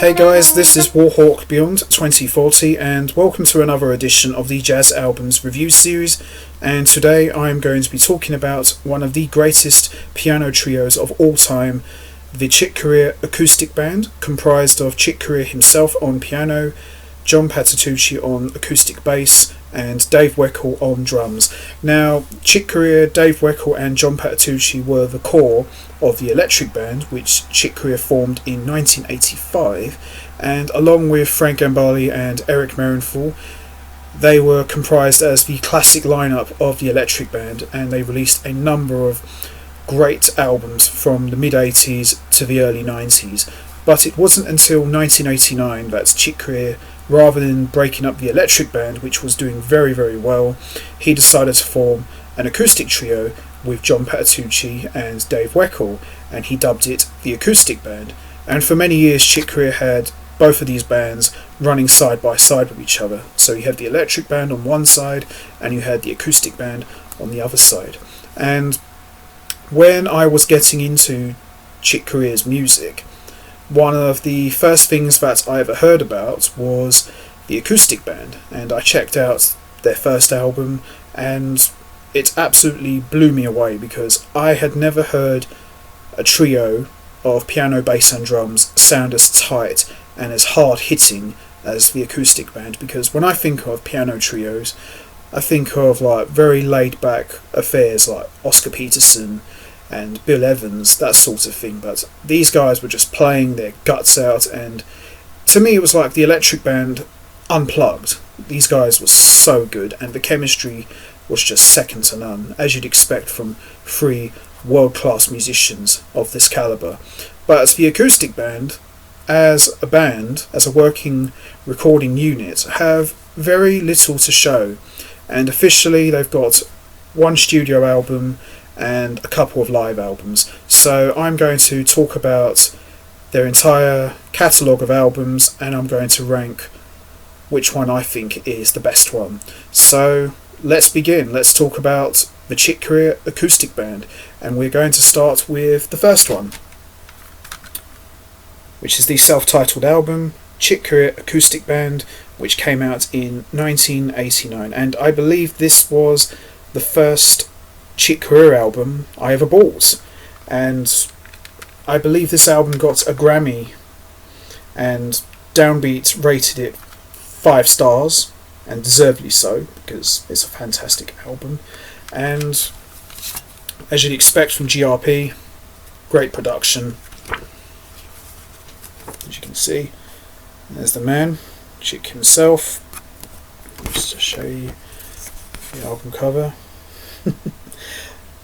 Hey guys, this is Warhawk Beyond 2040 and welcome to another edition of the Jazz Albums Review Series, and today I'm going to be talking about one of the greatest piano trios of all time, the Chick Corea Akoustic Band, comprised of Chick Corea himself on piano, John Patitucci on acoustic bass, and Dave Weckl on drums. Now, Chick Corea, Dave Weckl and John Patitucci were the core of the Elektric Band, which Chick Corea formed in 1985, and along with Frank Gambale and Eric Marienthal, they were comprised as the classic lineup of the Elektric Band, and they released a number of great albums from the mid-80s to the early 90s. But it wasn't until 1989 that Chick Corea, rather than breaking up the Elektric Band, which was doing very, very well, he decided to form an acoustic trio with John Patitucci and Dave Weckl, and he dubbed it the Acoustic Band. And for many years Chick Corea had both of these bands running side by side with each other. So you had the Elektric Band on one side and you had the Acoustic Band on the other side. And when I was getting into Chick Corea's music, one of the first things that I ever heard about was the Acoustic Band, and I checked out their first album, and it absolutely blew me away because I had never heard a trio of piano, bass and drums sound as tight and as hard hitting as the Acoustic Band. Because when I think of piano trios, I think of like very laid back affairs like Oscar Peterson and Bill Evans, that sort of thing, but these guys were just playing their guts out, and to me it was like the Elektric Band unplugged. These guys were so good, and the chemistry was just second to none, as you'd expect from three world-class musicians of this calibre. But the Acoustic Band, as a working recording unit, have very little to show, and officially they've got one studio album and a couple of live albums. So I'm going to talk about their entire catalogue of albums, and I'm going to rank which one I think is the best one. So let's begin. Let's talk about the Chick Corea Acoustic Band, and we're going to start with the first one, which is the self-titled album, Chick Corea Acoustic Band, which came out in 1989, and I believe this was the first Chick Corea album I ever bought, and I believe this album got a Grammy, and Downbeat rated it 5 stars, and deservedly so, because it's a fantastic album. And as you'd expect from GRP, great production. As you can see, there's the man, Chick himself. Just to show you the album cover.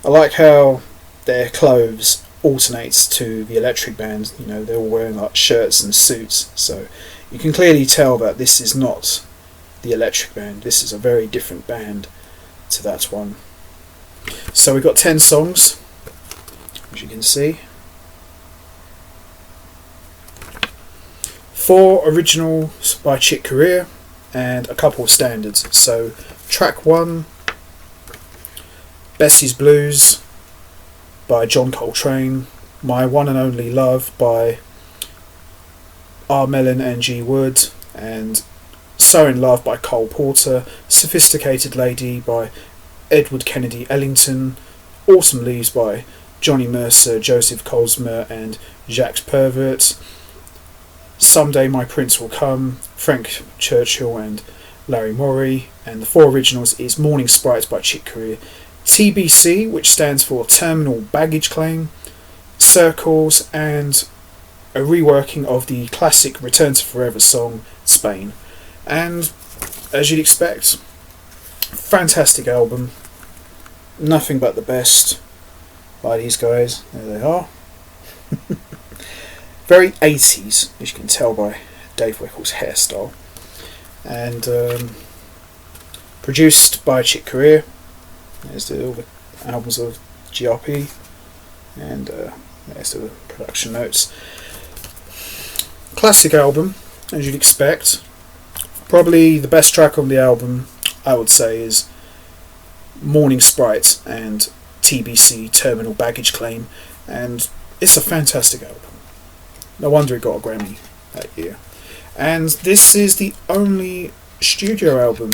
I like how their clothes alternates to the Elektric Band. You know, they're all wearing like shirts and suits, so you can clearly tell that this is not the Elektric Band. This is a very different band to that one. So we've got 10 songs, as you can see. 4 originals by Chick Corea and a couple of standards. So track 1, Bessie's Blues by John Coltrane, My One and Only Love by R. Mellon and G. Wood, and So in Love by Cole Porter, Sophisticated Lady by Edward Kennedy Ellington, Autumn Leaves by Johnny Mercer, Joseph Cosma and Jacques Pervert, Someday My Prince Will Come, Frank Churchill and Larry Morey, and the 4 originals is Morning Sprite by Chick Corea, TBC, which stands for Terminal Baggage Claim, Circles, and a reworking of the classic Return to Forever song, Spain. And as you'd expect, fantastic album, nothing but the best by these guys. There they are. Very 80s, as you can tell by Dave Weckl hairstyle, and produced by Chick Corea. There's all the albums of GRP, and there's the production notes. Classic album, as you'd expect. Probably the best track on the album, I would say, is Morning Sprite and TBC, Terminal Baggage Claim, and it's a fantastic album. No wonder it got a Grammy. that year. And this is the only studio album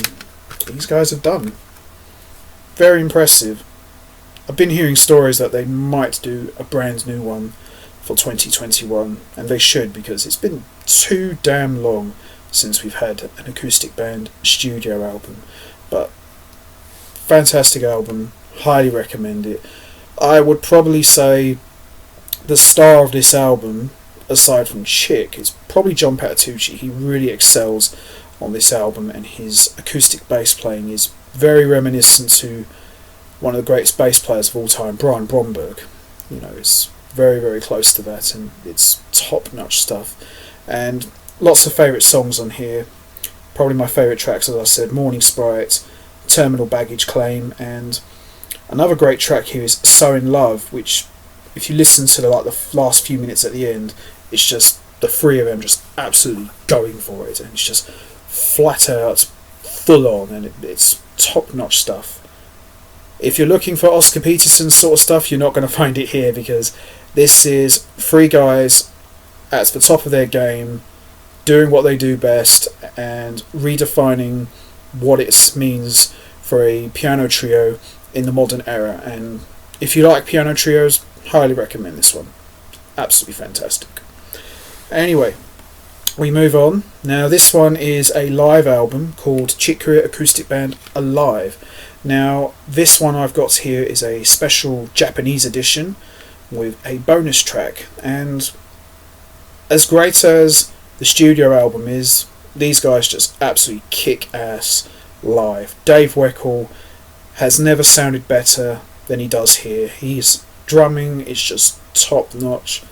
these guys have done. Very impressive. I've been hearing stories that they might do a brand new one for 2021, and they should, because it's been too damn long since we've had an acoustic band studio album. But fantastic album, highly recommend it. I would probably say the star of this album, aside from Chick, is probably John Patitucci. He really excels on this album, and his acoustic bass playing is very reminiscent to one of the greatest bass players of all time, Brian Bromberg. You know, it's very, very close to that, and it's top-notch stuff. And lots of favourite songs on here. Probably my favourite tracks, as I said, Morning Sprite, Terminal Baggage Claim, and another great track here is So In Love, which, if you listen to the last few minutes at the end, it's just the three of them just absolutely going for it, and it's just flat out, full on, and it's top-notch stuff. If you're looking for Oscar Peterson sort of stuff, you're not going to find it here, because this is three guys at the top of their game, doing what they do best, and redefining what it means for a piano trio in the modern era. And if you like piano trios, highly recommend this one. Absolutely fantastic. Anyway, we move on. Now this one is a live album called Chick Corea Akoustic Band Alive. Now this one I've got here is a special Japanese edition with a bonus track, and as great as the studio album is, these guys just absolutely kick ass live. Dave Weckl has never sounded better than he does here. His drumming is just top notch,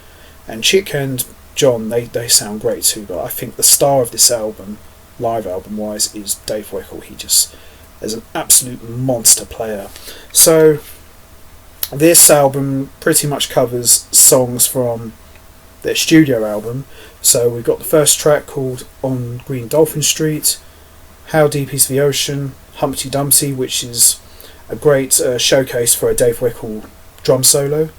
and Chick and John, they sound great too, but I think the star of this album, live album wise, is Dave Weckl. He just is an absolute monster player. So this album pretty much covers songs from their studio album. So we've got the first track called On Green Dolphin Street, How Deep Is the Ocean, Humpty Dumpty, which is a great showcase for a Dave Weckl drum solo,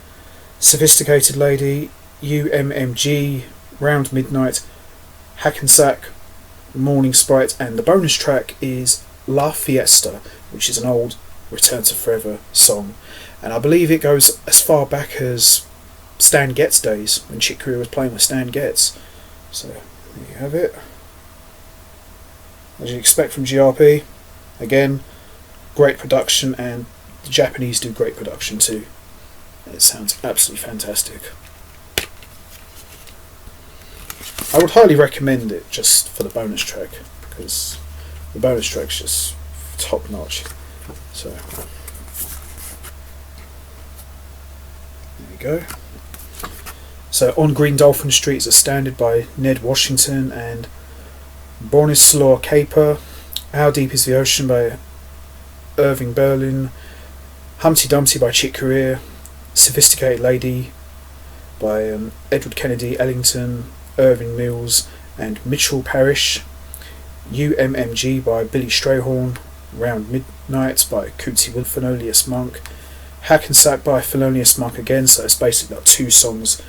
Sophisticated Lady, UMMG, Round Midnight, Hackensack, Morning Sprite, and the bonus track is La Fiesta, which is an old Return to Forever song. And I believe it goes as far back as Stan Getz days, when Chick Corea was playing with Stan Getz. So there you have it. As you expect from GRP, again, great production, and the Japanese do great production too. It sounds absolutely fantastic. I would highly recommend it just for the bonus track, because the bonus track's just top notch. So there you go. So On Green Dolphin Street is a standard by Ned Washington and Bronislaw Kaper. How Deep Is the Ocean by Irving Berlin. Humpty Dumpty by Chick Corea. Sophisticated Lady by Edward Kennedy Ellington, Irving Mills and Mitchell Parrish. UMMG by Billy Strayhorn. Round Midnight by Cootsie Thelonious Monk. Hackensack by Thelonious Monk again, so it's basically like two songs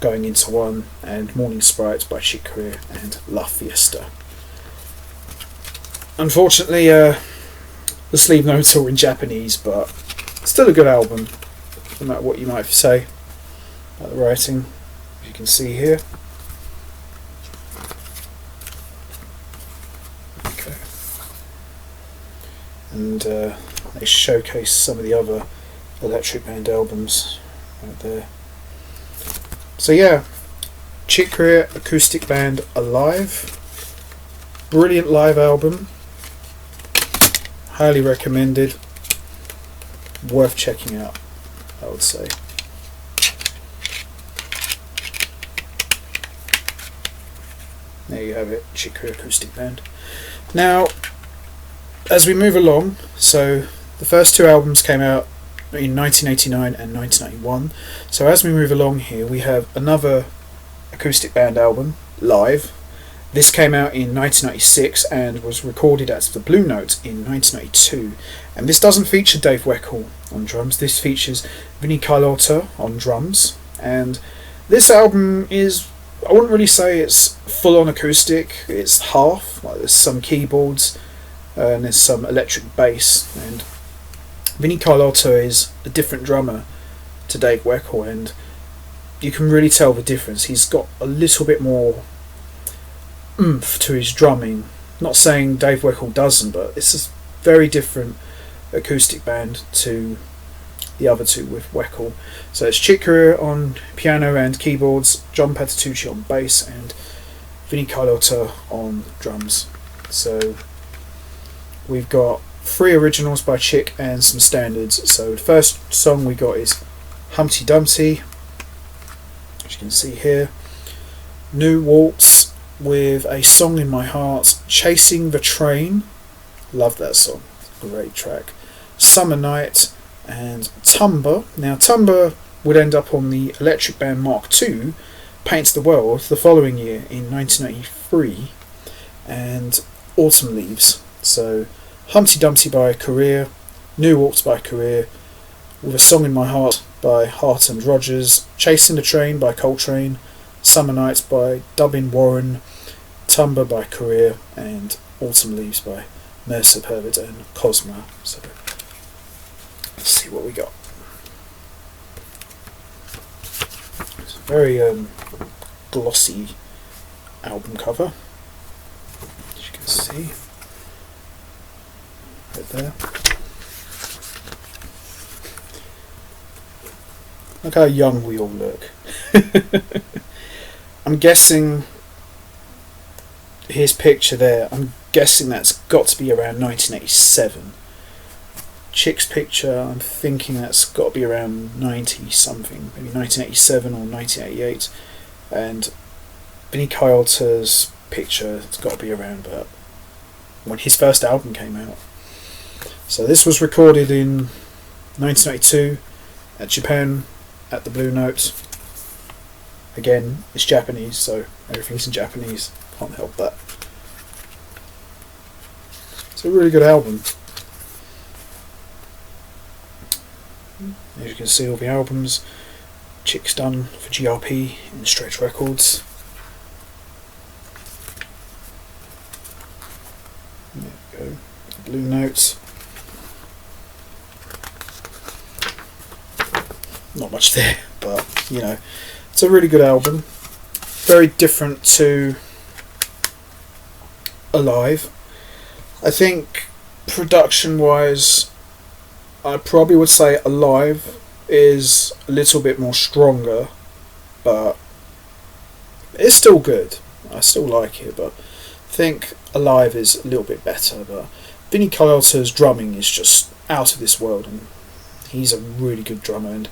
going into one, and Morning Sprite by Chick Corea and La Fiesta. Unfortunately, the sleeve notes are in Japanese, but still a good album, no matter what you might say about the writing, as you can see here. Okay. And they showcase some of the other Elektric Band albums right there. So yeah, Chick Corea Acoustic Band Alive. Brilliant live album. Highly recommended. Worth checking out, I would say. There you have it, Chick Corea Acoustic Band. Now, as we move along, so the first two albums came out in 1989 and 1991. So as we move along here, we have another acoustic band album, live. This came out in 1996 and was recorded at the Blue Note in 1992. And this doesn't feature Dave Weckl on drums. This features Vinnie Colaiuta on drums. And this album is I wouldn't really say it's full on acoustic. It's half. Like there's some keyboards and there's some electric bass. And Vinnie Colaiuta is a different drummer to Dave Weckl, and you can really tell the difference. He's got a little bit more oomph to his drumming. Not saying Dave Weckl doesn't, but it's a very different acoustic band to the other two with Weckl. So it's Chick Corea on piano and keyboards, John Patitucci on bass, and Vinnie Colaiuta on drums. So we've got 3 originals by Chick and some standards. So the first song we got is Humpty Dumpty, as you can see here. New Waltz with A Song in My Heart, Chasing the Train, love that song, great track. Summer Night, and Tumber. Now Tumber would end up on the Elektric Band Mark II, Paints the World, the following year in 1983, and Autumn Leaves. So Humpty Dumpty by Corea, New Waltz by Corea, with A Song in My Heart by Hart and Rogers, Chasing the Train by Coltrane, Summer Nights by Dubbin Warren, Tumber by Corea, and Autumn Leaves by Mercer Herbert and Cosma. So let's see what we got. It's a very glossy album cover, as you can see right there. Look how young we all look. I'm guessing his picture there, I'm guessing that's got to be around 1987. Chick's picture, I'm thinking that's got to be around 90 something, maybe 1987 or 1988. And Vinnie Colaiuta's picture, it's got to be around about when his first album came out. So this was recorded in 1992 at Japan, at the Blue Note. Again, it's Japanese, so everything's in Japanese, can't help that. It's a really good album. As you can see, all the albums Chick's done for GRP in Stretch Records. There we go, Blue Notes. Not much there, but you know, it's a really good album. Very different to Alive. I think production wise, I probably would say Alive is a little bit more stronger, but it's still good. I still like it, but I think Alive is a little bit better. But Vinnie Colaiuta's drumming is just out of this world, and he's a really good drummer, and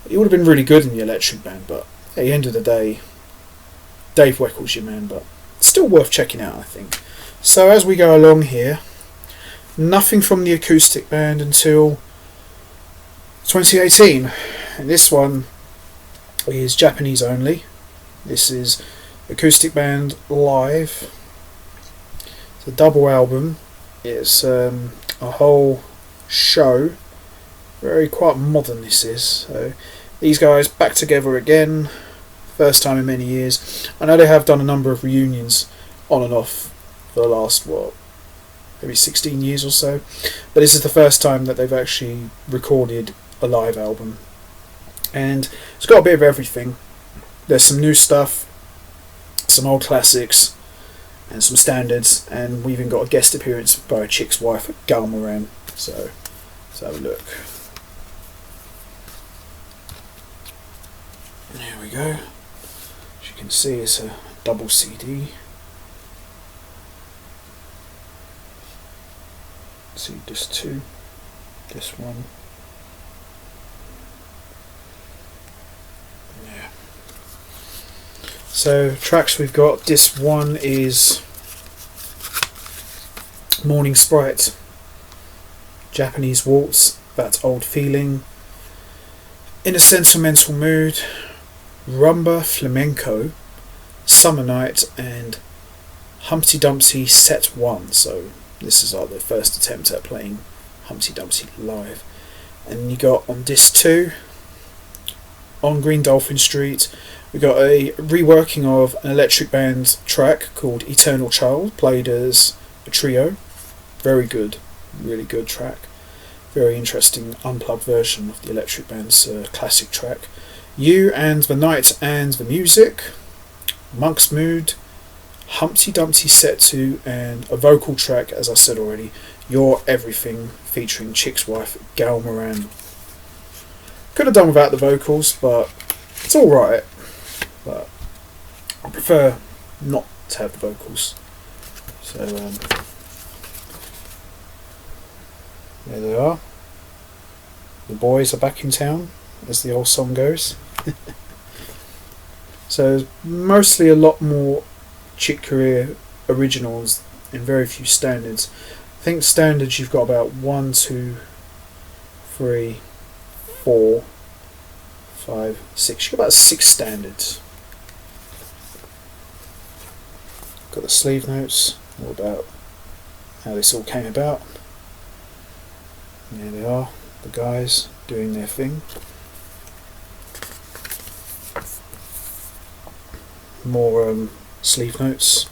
he would have been really good in the Electric Band, but at the end of the day, Dave Weckl's your man, but still worth checking out, I think. So as we go along here, nothing from the Acoustic Band until 2018, and this one is Japanese only. This is Acoustic Band Live. It's a double album. It's a whole show. Quite modern this is. So these guys back together again, first time in many years. I know they have done a number of reunions on and off for the last maybe 16 years or so, but this is the first time that they've actually recorded a live album, and it's got a bit of everything. There's some new stuff, some old classics, and some standards, and we even got a guest appearance by Chick's wife, Gal Moran. So let's have a look. There we go. As you can see, it's a double CD. See disc 2, this one. Yeah. So tracks we've got. Disc 1 is Morning Sprite, Japanese Waltz, That Old Feeling, In a Sentimental Mood, Rumba Flamenco, Summer Night, and Humpty Dumpty Set 1. So this is like the first attempt at playing Humpty Dumpty live. And you got on disc 2 on Green Dolphin Street. We got a reworking of an Elektric Band track called Eternal Child, played as a trio. Very good, really good track. Very interesting unplugged version of the Elektric Band's classic track. You and the Night and the Music, Monk's Mood, Humpty Dumpty Set 2, and a vocal track, as I said already, You're Everything, featuring Chick's wife, Gal Moran. Could have done without the vocals, but it's alright. But I prefer not to have the vocals. So, there they are. The boys are back in town, as the old song goes. So, mostly a lot more Chick Corea originals and very few standards. I think standards you've got about 1, 2, 3, 4, 5, 6. You've got about 6 standards. Got the sleeve notes, all about how this all came about. And there they are, the guys doing their thing. More sleeve notes.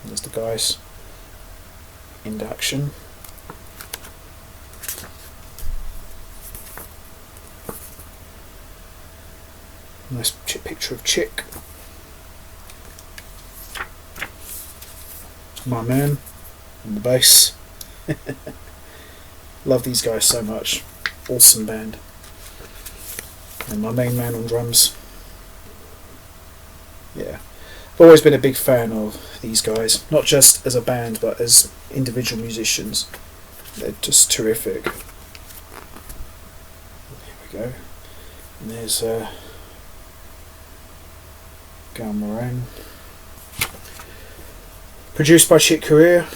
There's the guys in action. Nice picture of Chick, my man, on the bass. Love these guys so much. Awesome band. And my main man on drums. Yeah, I've always been a big fan of these guys, not just as a band but as individual musicians. They're just terrific. Here we go. And there's Gal Moran. Produced by Chick Corea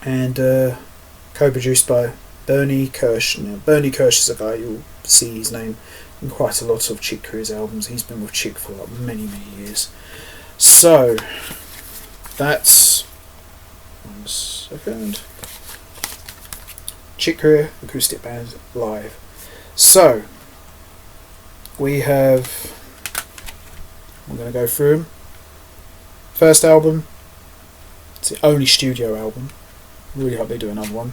and co-produced by Bernie Kirsch. Now, Bernie Kirsch is a guy, you'll see his name in quite a lot of Chick Corea's albums. He's been with Chick for like many years. So that's 1 second. Chick Corea Acoustic Band live. So we have, I'm going to go through them. First album, it's the only studio album. Really hope they do another one.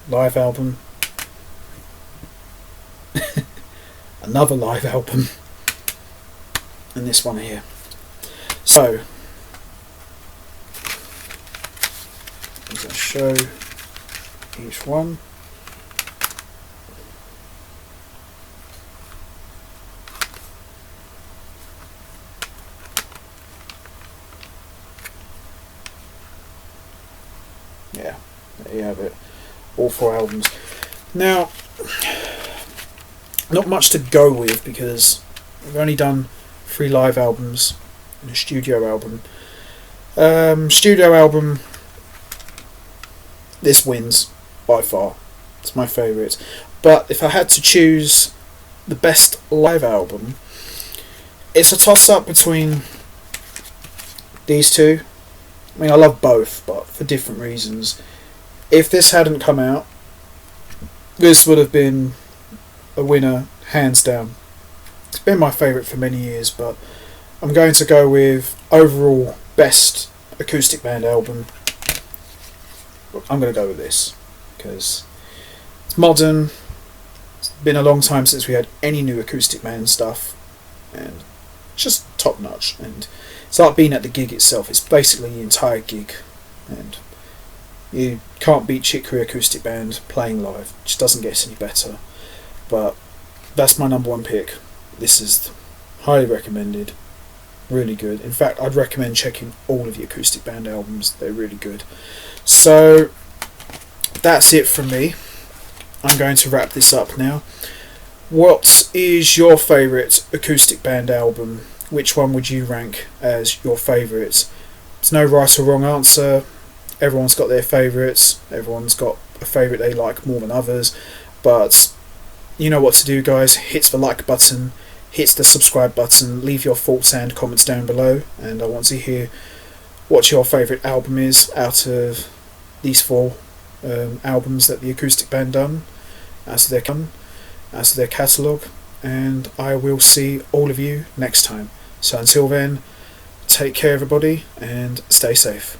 Live album. Another live album. And this one here. So, I'm going to show each one. Yeah, there you have it. All 4 albums. Now, not much to go with because we've only done 3 live albums and a studio album. Studio album, this wins by far. It's my favourite. But if I had to choose the best live album, it's a toss-up between these two. I mean, I love both, but for different reasons. If this hadn't come out, this would have been a winner, hands down. It's been my favourite for many years, but I'm going to go with overall best acoustic band album. I'm going to go with this, because it's modern. It's been a long time since we had any new acoustic band stuff, and it's just top notch. And it's like being at the gig itself. It's basically the entire gig, and you can't beat Chick Corea Acoustic Band playing live. It just doesn't get any better. But that's my number 1 pick. This is highly recommended. Really good. In fact, I'd recommend checking all of the acoustic band albums. They're really good. So that's it from me. I'm going to wrap this up now. What is your favourite acoustic band album? Which one would you rank as your favourite? There's no right or wrong answer. Everyone's got their favourites. Everyone's got a favourite they like more than others. But you know what to do, guys. Hit the like button. Hit the subscribe button. Leave your thoughts and comments down below. And I want to hear what your favourite album is out of these four albums that the Acoustic Band done as their catalogue, and I will see all of you next time. So until then, take care everybody and stay safe.